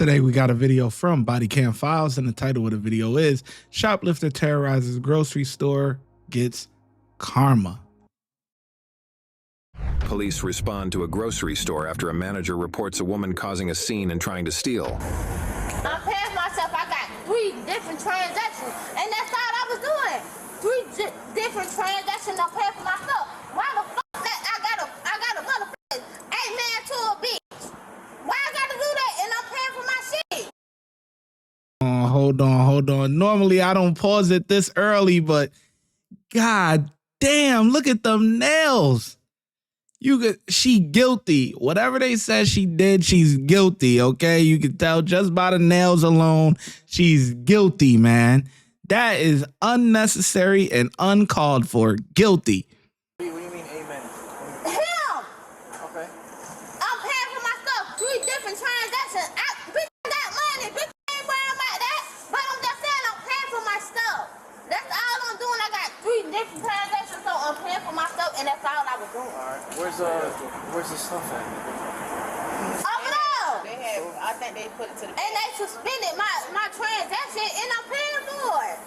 Today we got a video from Body Cam Files, and the title of the video is Shoplifter Terrorizes Grocery Store Gets Karma. Police respond to a grocery store after a manager reports a woman causing a scene and trying to steal. I'm paying myself. I got 3 different transactions, and that's all I was doing. 3 different transactions. I'm paying for myself. Why the fuck that I got a motherfucking 8-man to a bitch? Why I gotta do that? And I'm paying for my shit. Hold on. Normally I don't pause it this early, but god damn, look at them nails. She guilty. Whatever they said she did, she's guilty, okay? You can tell just by the nails alone, she's guilty, man. That is unnecessary and uncalled for. Guilty. What do you mean, amen? Him! Okay. I'm paying for my stuff. 3 different transactions. Bitch, I got money. Bitch, I ain't worrying about that. But I'm just saying I'm paying for my stuff. That's all I'm doing. I got 3 different transactions, so I'm paying for my stuff, and that's all I was doing. All right. Where's the stuff at? Over there. They have, I think they put it to the And they suspended my transaction, and I'm paying for it.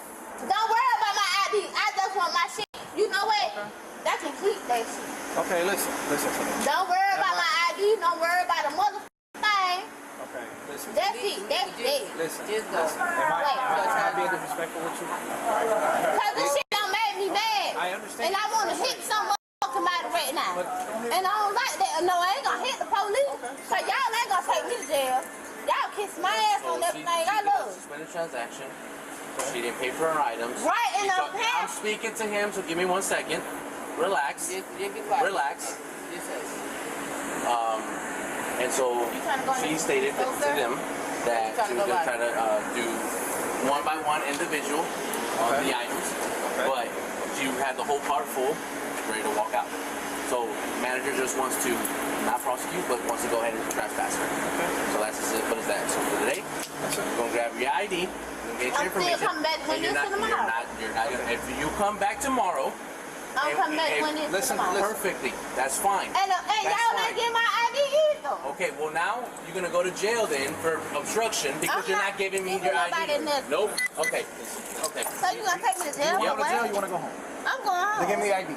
Don't worry about my ID. I just want my shit. You know what? That can keep that shit. Okay, listen to me. Don't worry about my ID. Don't worry about the motherfucking thing. Okay, listen. That's it. That's it. Listen. Just go. Am I being disrespectful with you? Because this shit done made me mad. I understand. And I want to hit some motherfucking body right now. And I don't like that. No, I ain't going to hit the police. Because y'all ain't going to take me to jail. Y'all kiss my ass on everything I love. Suspended transaction. She didn't pay for her items. Right, and I'm I'm paying. speaking to him, so give me 1 second. Relax. Relax. And so she stated to them that she was going to try to do one by one individual on the items, but she had the whole cart full, ready to walk out. So manager just wants to not prosecute, but wants to go ahead and trespass her. So that's as simple as that. So for today, you're going to grab your ID. Get your I'm information. still coming back when this tomorrow. You're not gonna, if you come back tomorrow, I'm coming back when this tomorrow. perfectly, that's fine. And y'all ain't get my ID either. Okay, well now you're gonna go to jail then for obstruction because you're not giving me your ID. Nope. Okay. Okay. So you gonna take me to jail? You want to jail? You want to go home? I'm going home. Then give me the ID.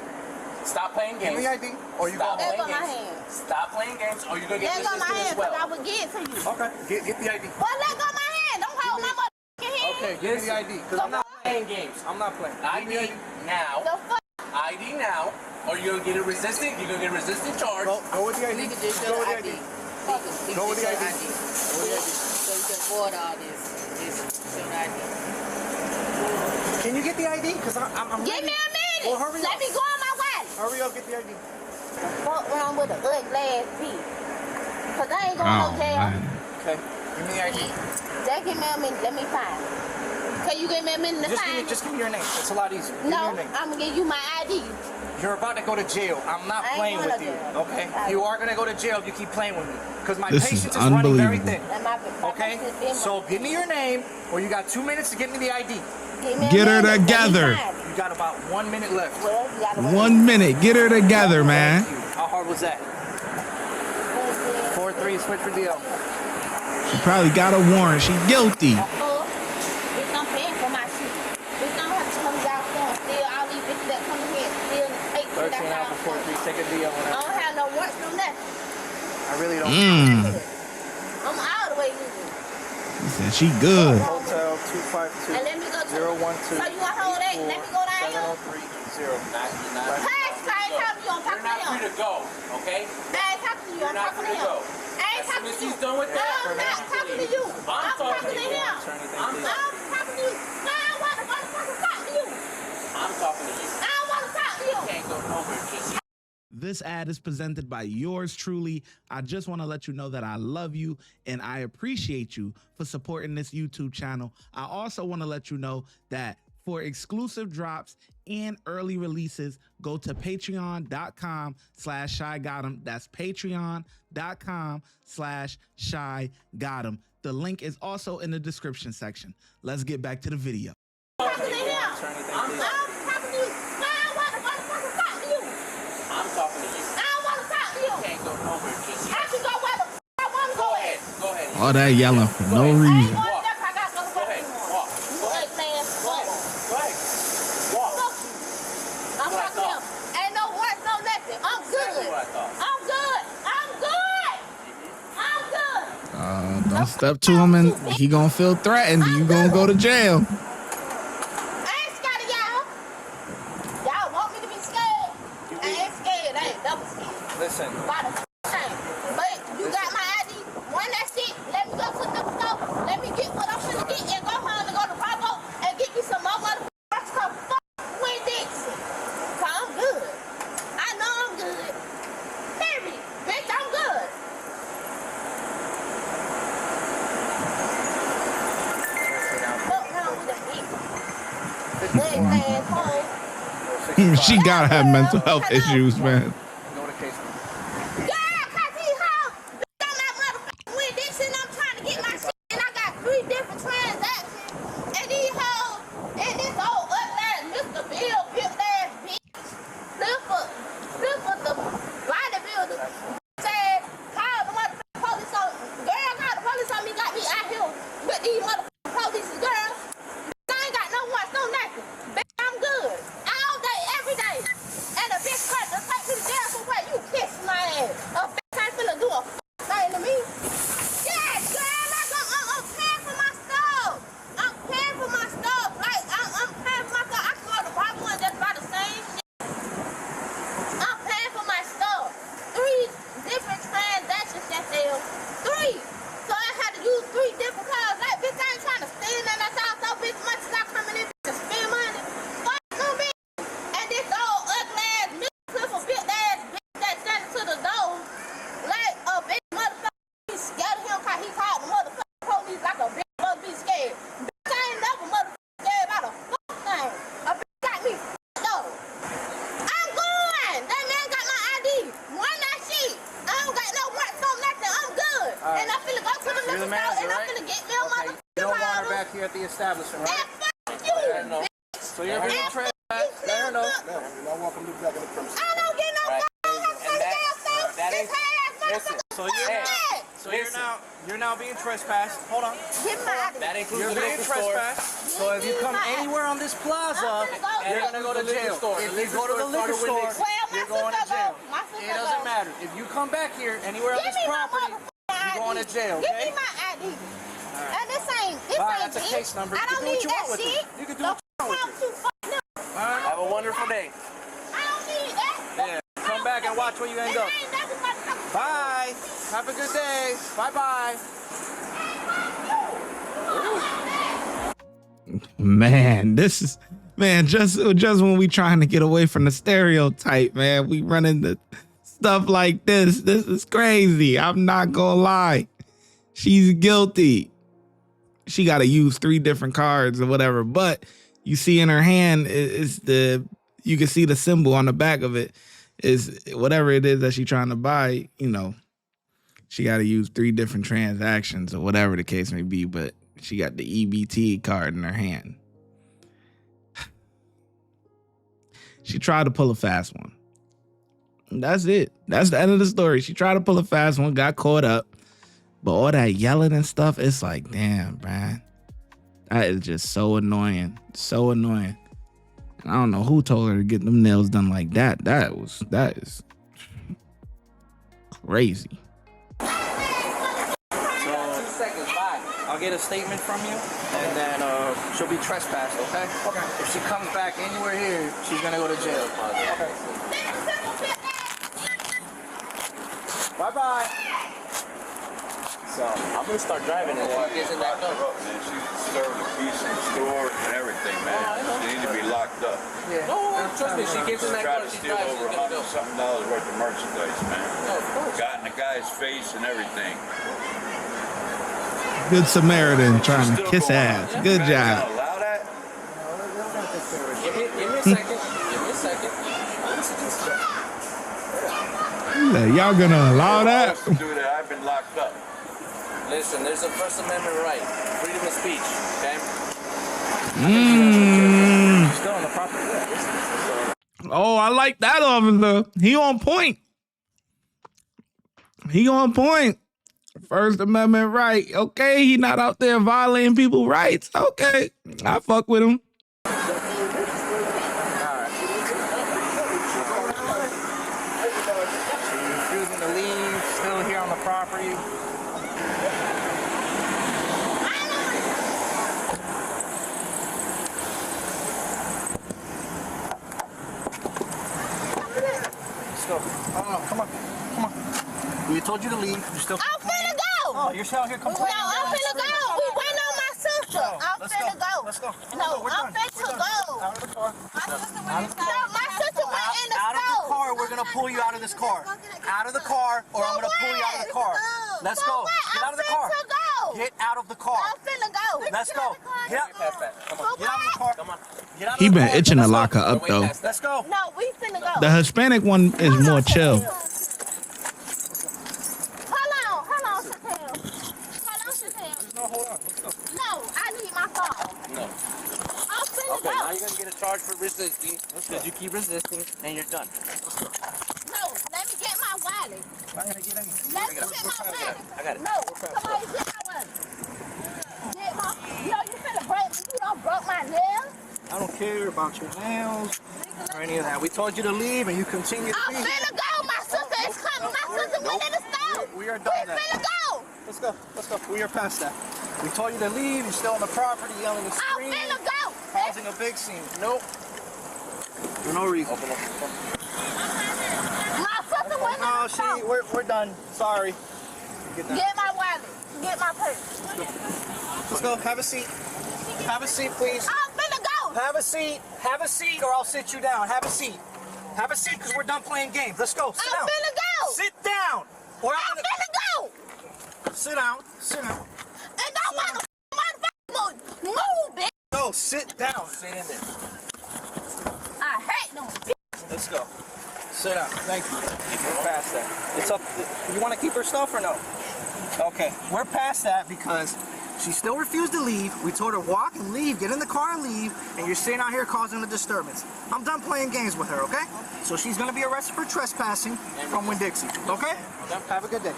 Stop playing games. Give me the ID, or you go Stop home. playing my games. hand. Stop playing games, or you're gonna get Let go this my hand as because I well. would give it to you. Okay. Get the ID. Well, let go my hand. Don't hold my motherfucking hand. Okay, give me the ID. Because I'm not playing games. I'm not playing. ID now. The fuck? ID now, or you're gonna get a resistant. You're gonna get a resistant charge. Go with the ID. You can just Go show with the the ID. ID. Go with the ID. Go with the ID. So you can afford all this. Show the ID. Can you get the ID? Because I'm Give me a minute. Well, hurry Let up. me go on my way. Hurry up, get the ID. Fuck around with an ugly ass bitch. Because I ain't going to jail. Okay. Give me the ID. Just give me a minute. Let me find it. Can you give me a minute to find it? Just give me your name. It's a lot easier. Give me No, your name. I'm going to give you my ID. You're about to go to jail. I'm not I ain't playing going with to you. jail. Okay? Sorry. You are going to go to jail if you keep playing with me. Because my This patience is is running very unbelievable. thin. And my Okay? patience been So give me your name, or you got 2 minutes to get me the ID. Give me a Get her minute. Let me together. find it. You got about 1 minute left. Well, you gotta wait. 1 minute. Get her together, man. How hard was that? 4-3, switch for DL. She probably got a warrant. She guilty. Bitch, I'm paying for my shit. Bitch, I don't have to come to y'all store and steal all these bitches that come in here and steal and take shit 13 that's out out. for 4-3, take a DL. I don't have no warrants, no nothing. I really don't. I'm all the way legal. He said she good. Hotel 252 And let me go to 012 So you want to hold that? Let me go down here. 703-0. Hey, I ain't talking to you. I'm You're talking not to free him. to go, okay? I ain't talking to you. You're I'm not talking free to to him. go. I ain't As soon talking as to you. he's done with that, I'm not talking to you. I'm talking to him. I'm I'm talking to you. I don't want to motherfucking talk to you. talking to you. I don't want to talk to you. You can't go nowhere just This ad is presented by yours truly. I just want to let you know that I love you and I appreciate you for supporting this YouTube channel. I also want to let you know that for exclusive drops and early releases, go to patreon.com/ShyGotEm. That's patreon.com/ShyGotEm. The link is also in the description section. Let's get back to the video. I'm talking to him. I'm talking to you. I don't want to motherfucking talk to you. I'm talking to you. I don't want to talk to you. You can't go nowhere just I can go where the f*** I want to go Go at. ahead. Go ahead. All that yelling for no I ain't reason. going to death. I got to go to work tomorrow. You ain't man. Fuck you. I'm fucking him. Ain't no work, no nothing. I'm good. I'm good. I'm good. I'm good. Don't step to him and he gonna feel threatened. You gonna go to jail. I ain't scared of y'all. Y'all want me to be scared? I ain't scared. I ain't double scared. Listen. By the time. But you got my ID. One that shit, let me go to the store. Let me get what I'm finna get and go home and go to Bravo and get me some more motherfuckers. Cause fuck Win Dixon. Cause I'm good. I know I'm good. Period. Bitch, I'm good. Fuck around with that bitch. Next man home. She gotta have mental health issues, man. Go to case. Yeah, cause he home. Bitch, I'm that motherfucking Win Dixon. I'm trying to get my shit and I got 3 different transactions. And these hoes and this old ugly ass Mr. Bill built ass bitch. Flipper the bodybuilder. Said, call the motherfucking police on girl, call the police on me, got me out here with these motherfucking police girl. I ain't got no one, no nothing. Bitch, I'm good. All day, every day. And a bitch cut to take me to jail for what? You kiss my ass. A bitch ain't finna do a thing to me. Yes, girl, like I'm paying for my stuff. I'm paying for my stuff. Like, I'm paying for my stuff. I can go to Bravo and just buy the same shit. I'm paying for my stuff. 3 different transactions that sale. 3. So I had to use 3 different cars. Like, bitch, I ain't trying to steal and that's all so bitch much as I coming in to spend money. Fuck no me. And this old ugly ass Mr. Clifford built ass bitch that standing to the door. Like a big motherfucker. He scared of him cause he called the motherfucking police like a bitch must be scared. Bitch, I ain't never motherfucking scared about a fuck thing. A bitch got me f***ed up. I'm going. That man got my ID. One that shit. I don't got no work, no nothing. I'm good. And I'm finna go to the liquor store and I'm finna get me a Okay, you motherfucking don't want her bottle. back here at the establishment, And right? fuck you, bitch. So you're being And fuck trespassed. you, Let her know. Clifford. You're not welcome to be back in the premises. I don't get no Right. fuck. I'm And taking that- downstairs. that This ain't- ass listen, motherfucker. So you're Fuck now, that. so you're now being trespassed. Hold on. Give me my ID. That includes You're the being liquor store. trespassed. So if you come anywhere on this plaza, I'm gonna go you're gonna go to the liquor jail. store. If The you go to the liquor liquor store store, started with Well, my you're going to sister jail. go. My sister It doesn't go. matter. If you come back here anywhere on Give this me my property, motherfucking ID. you're going to jail, Give okay? me my ID. And this ain't Bye, that's a it. case number. I You can don't do what need you that want with it. shit. You can do The what you want with fuck you fucking up. Have a wonderful day. I don't need that. Yeah. Come back and watch where you end And up. I ain't never fucking Bye. Have a good day. Bye-bye. Man, this is just when we trying to get away from the stereotype, man. We run into stuff like this. This is crazy. I'm not gonna lie. She's guilty. She got to use 3 different cards or whatever, but you see in her hand is you can see the symbol on the back of it is whatever it is that she's trying to buy, she got to use 3 different transactions or whatever the case may be, but she got the EBT card in her hand. She tried to pull a fast one. That's it. That's the end of the story. She tried to pull a fast one, got caught up. But all that yelling and stuff, it's like, damn, man. That is just so annoying. So annoying. I don't know who told her to get them nails done like that. That is crazy. I'll get a statement from you, and then she'll be trespassed, okay? Okay. If she comes back anywhere here, she's gonna go to jail. Okay. Bye-bye. So I'm gonna start driving and she gets in that car. Man, she served a piece in the store and everything, man. She need to be locked up. Yeah. No, trust me, she gets in that Tried car, to she steal drives, over she's gonna go. $100-something worth of merchandise, man. No, of course. Got in the guy's face and everything. Good Samaritan trying to Still kiss going ass. on. Good You guys job. gonna allow that? Give me a second. Give me a second. Y'all gonna allow that? To do that, I've been locked up. Listen, there's a First Amendment right. Freedom of speech, okay? Still on the property. Oh, I like that officer. He on point. First Amendment right. Okay, he not out there violating people's rights. Okay, I fuck with him. Refusing to leave, still here on the property. Let's go. Oh, come on. We told you to leave. You still. I'm finna go. Oh, you're still here No, complaining. I'm finna go. We waiting on my sister. I'm finna go. Let's go. No, I'm finna go. Out of the car. My sister went inside. No, my sister went in the Out of the store. car, we're gonna pull you out of this car. Out of the car, or I'm gonna pull you out of the car. Let's go. Get out of the car. Get out of the car. I'm finna go. Let's go. Get out. Get out of the car. Come on. Get out of He the been car. itching to Let's lock go. her up though. Let's go. No, we finna go. The Hispanic one is more chill. Hold on, Sappheiros. Hold on, Sappheiros. No, hold on. Let's go. No, I need my phone. No. I'm finna Okay, now go. you're gonna get a charge for resisting because you keep resisting and you're done. No, let me get my wallet. I'm not gonna get anything. Let me get my wallet. I got it. No, somebody get my wallet. Get my. Yo, you finna break me. You done broke my nails. I don't care about your nails or any of that. We told you to leave and you continue to I'm leave. finna go. My sister is coming. My sister went in the store. We are done We that. finna go. Let's go. Let's go. We are past that. We told you to leave. You're still on the property, yelling and I'm screaming, finna go. causing a big scene. Nope. For no reason. Open up. My sister went in No, the store. we're done. Sorry. Get that. Get my wallet. Get my purse. Let's go. Have a seat. Have a seat, please. I'm finna go. Have a seat. Have a seat, or I'll sit you down. Have a seat. Have a seat, because we're done playing games. Let's go. Sit I'm down. finna go. Sit down. Or I'm I'm gonna finna go. sit down. Sit down. And don't motherfucker move, bitch. No, sit down. Sit in there. I hate them. Let's go. Sit down. Thank you. We're past that. It's up. You want to keep her stuff or no? Okay. We're past that because she still refused to leave. We told her walk and leave, get in the car and leave, and you're sitting out here causing a disturbance. I'm done playing games with her, okay? So she's gonna be arrested for trespassing from Winn-Dixie, okay? Have a good day.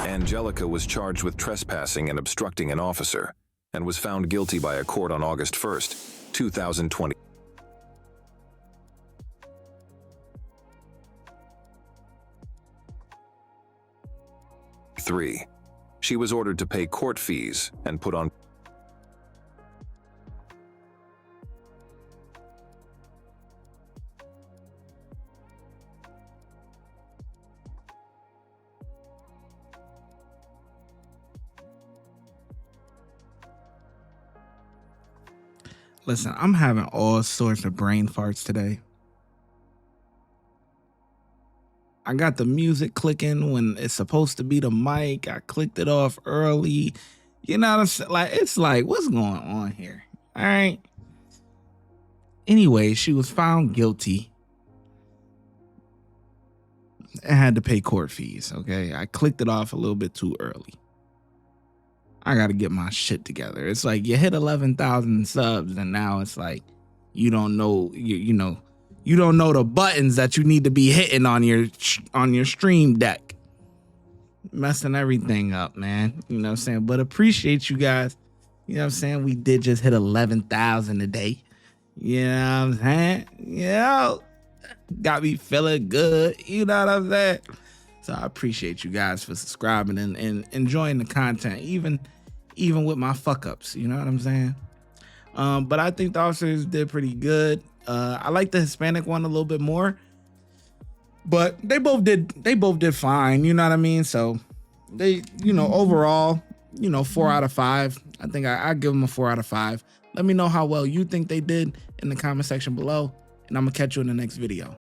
Angelica was charged with trespassing and obstructing an officer and was found guilty by a court on August 1st, 2020. She was ordered to pay court fees and put on Listen, I'm having all sorts of brain farts today. I got the music clicking when it's supposed to be the mic. I clicked it off early. You know what I'm saying? Like, it's like, what's going on here? All right. Anyway, she was found guilty and had to pay court fees. Okay. I clicked it off a little bit too early. I got to get my shit together. It's like you hit 11,000 subs and now it's like you don't know, you don't know the buttons that you need to be hitting on your stream deck. Messing everything up, man. You know what I'm saying? But appreciate you guys. You know what I'm saying? We did just hit 11,000 today. You know what I'm saying? Got me feeling good. You know what I'm saying? So I appreciate you guys for subscribing and enjoying the content, even with my fuck ups. You know what I'm saying? But I think the officers did pretty good. I like the Hispanic one a little bit more, but they both did fine. You know what I mean? So they, overall, 4 out of 5. I think I give them a 4 out of 5. Let me know how well you think they did in the comment section below, and I'm gonna catch you in the next video.